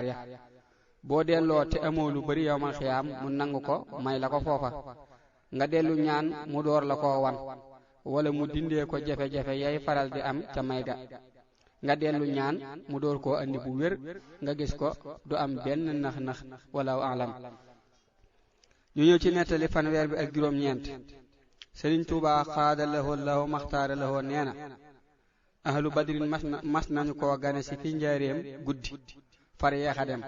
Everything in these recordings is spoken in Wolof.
ya boo delloo te amoo lu bari yawmal xiyaam mu nangu ko may la ko foofa nga dellu ñaan mu door la koo wan wala mu dindee ko jafe-jafe yay faral di am ca may ga nga dellu ñaan mu door koo andi bu wér nga gis ko du am benn nax-nax walaahu a'lam. ñu ñëw ci nettali fanweer bi ak juróom-ñeent Sëriñ Tuubaa xaada lahoo lahu maxtaara lahoo nee na ahlu badrin mas nañu koo gane si fi njaareem guddi far yeexa dem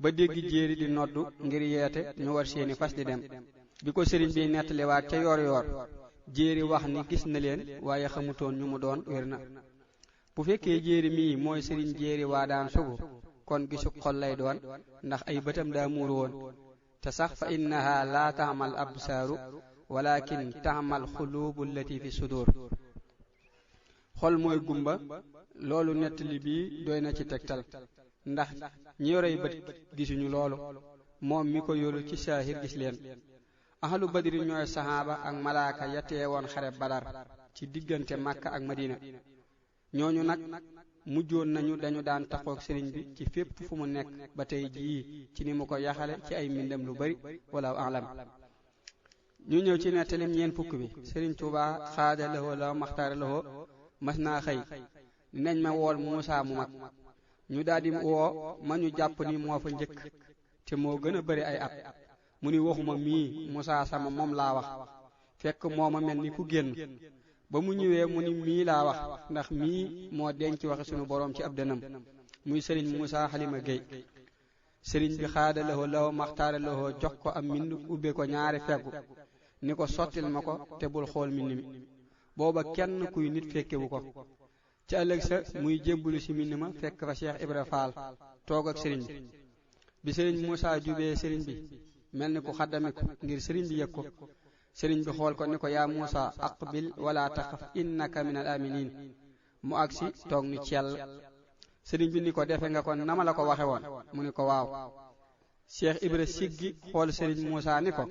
ba dégg jéeri di noddu ngir yeete ñu war seeni fas di dem bi ko sëriñ bi nettaliwaat ca yoor yoor jéeri wax ni gis na leen waaye xamutoon ñu mu doon wér na bu fekkee jéeri mii mooy sëriñ jéeri waa daan sugu kon gisu xol lay doon ndax ay bëtam daa muuru woon te sax fa innaha laa taamal absaaru walakin taamal xuluubu allati fi sudur xol mooy gumba loolu nettali bii doy na ci tegtal ndax ñi yorey bët gisuñu loolu moom mi ko yoru ci saahir gis leen ahlu badri ñooy saxaaba ak malaaka ya teewoon xare badar ci diggante Makka ak Madina ñooñu nag mujjoon nañu dañu daan taxook sëriñ bi ci fépp fu mu nekk ba tey jii ci ni mu ko yaxale ci ay mbindam lu bari walaahu a'lam. ñu ñëw ci nettalim ñeen fukk bi Sëriñ Tuubaa xaada lahoo la maxtaara lahoo mas naa xëy nañ ma wool Muusaa mu mag ñu daldi woo ma ñu jàpp ni moo fa njëkk te moo gën a bari ay at mu ni waxuma mii Muusaa sama moom laa wax fekk moo ma mel ni ku génn ba mu ñëwee mu ni mii laa wax ndax mii moo denc waxe sunu boroom ci ab dënam muy sëriñ Muusaa Xalima Géy sëriñ bi xaada lahoo law maxtaara lahoo jox ko am mbind ubbe ko ñaari feggu ni ko sottil ma ko te bul xool mbind mi booba kenn kuy nit fekkewu ko ci ëllëg sa muy jébbulu ci mbind ma fekk fa Cheikh Ibra Faal toog ak sëriñ bi sëriñ Muusaa jubee sëriñ bi mel ni ku xaddamiku ngir sëriñ bi yëg ko sëriñ bi xool ko ni ko yaa Muusaa aqbil wala taxaf innaka min al aminin mu agsi toog ni cell sëriñ bi ni ko defe nga ko nama la ko waxe woon mu ni ko waaw Cheikh Ibra siggi xool sëriñ Muusaa ni ko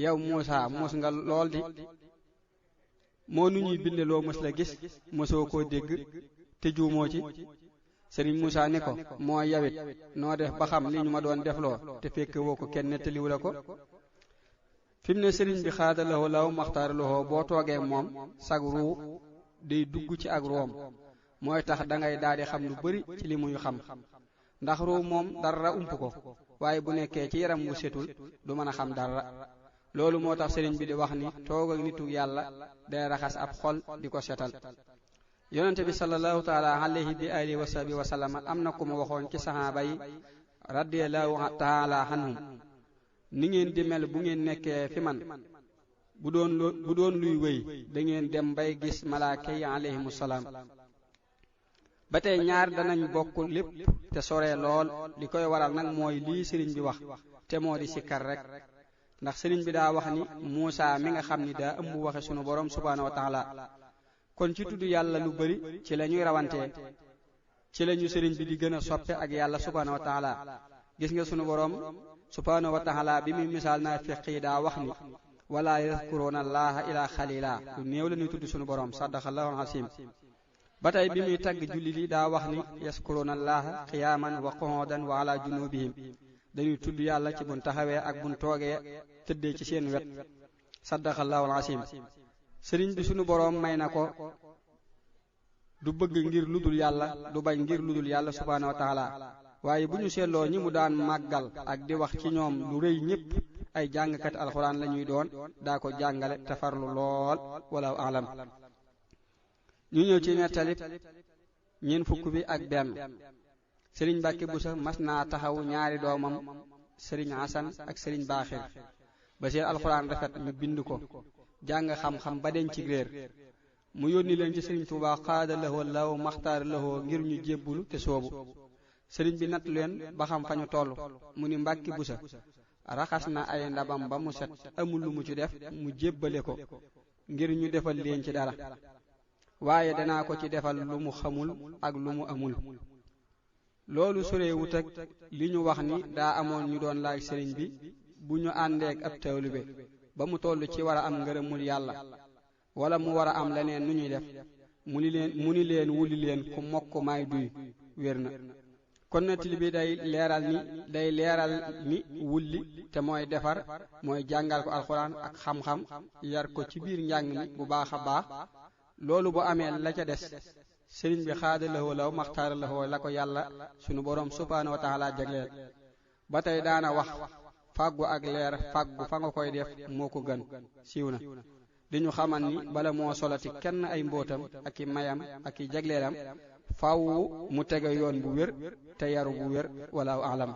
yow Muusaa muus nga lool di moo nu ñuy binde loo mës la gis mosoo koo dégg te juumoo ci sëriñ Muusaa ni ko moo yawit noo def ba xam li ñu ma doon defloo te fekk woo ko kenn nettaliwu la ko fi mu ne sëriñ bi xaada lahoo law maxtaara lahoo boo toogee moom sag ruu day dugg ci ak room mooy tax dangay daldi xam lu bari ci li muy xam ndax ruu moom dara ump ko waaye bu nekkee ci yaram wu setul du mën a xam dara loolu moo tax sëriñ bi di wax ni toog ak nitu yàlla day raxas ab xol di ko setal yonente bi sallallahu taala alayhi bi alihi wa sahbihi wa sallam am na ku ma waxoon ci saxaaba yi radiyallahu taala anhum ni ngeen di mel bu ngeen nekkee fi man bu doon luy wéy da ngeen dem bay gis malaaka yi alayhimu salaam ba tey ñaar danañ bokk lépp te sore lool li koy waral nag mooy lii sëriñ bi wax te moo di sikkar rek ndax sëriñ bi daa wax ni Muusaa mi nga xam ni daa ëmb waxe sunu borom subhaanahu wa taala kon ci tudd yàlla lu bari ci la ñuy rawantee ci la ñu sëriñ bi di gën a soppe ak yàlla subhaanahu wa taala gis nga sunu borom subhaanahu wa taala bi muy misaal naa fiq yi daa wax ni wala yadkuruuna allaha ila xalila lu néew la ñuy tudd sunu borom sadaqallahu al-asim ba tey bi muy tagg julli li daa wax ni yaskuruuna allaha qiyaaman wa qu'udan wa ala junubihim dañuy tudd yàlla ci buñ taxawee ak buñ toogee tëddee ci seen wet sadaqallahu al-asim sëriñ bi sunu boroom may na ko du bëgg ngir ludul yàlla du bañ ngir ludul yàlla subhaanahu wa taala waaye bu ñu seetloo ñi mu daan màggal ak di wax ci ñoom lu rëy ñépp ay jàngkat alxuraan la ñuy doon daa ko jàngale te farlu lool walaahu a'lam. ñu ñëw ci nettalib ñeen fukk bi ak benn sëriñ Mbàkke Buso mas naa taxaw ñaari doomam sëriñ Asan ak sëriñ Baaxir ba seen alxuraan rafet ñu bind ko jàng xam-xam ba den ci réer mu yónni leen ci sëriñ Tuubaa xaada lahoo law maxtaar lahoo ngir ñu jébbulu te soobu sëriñ bi natt leen ba xam fa ñu toll mu ni Mbàkke Buso raxas na ay ndabam ba mu set amul lu mu ci def mu jébbale ko ngir ñu defal leen ci dara waaye danaa ko ci defal lu mu xamul ak lu mu amul loolu sorewut ak li ñu wax ni daa amoon ñu doon laaj sëriñ bi bu ñu àndeek ab taalibe ba mu toll ci war a am ngërëmul yàlla wala mu war a am leneen nu ñuy def mu ni leen wuli leen ku mokk may duy wér na kon nettali bi day leeral ni wulli te mooy defar mooy jàngal ko alxuraan ak xam-xam yar ko ci biir njàng mi bu baax a baax loolu bu amee la ca des sëriñ bi xaada lahoo law maxtaara lahoo la ko yàlla sunu boroom subhaanahu wa taala jagleel ba tey daana wax fàggu ak leer fàggu fa nga koy def moo ko gën siiw na di ñu xamal ni bala moo solati kenn ay mbóotam ak i mayam ak i jagleelam faaw mu tege yoon bu wér te yaru bu wér walaahu alam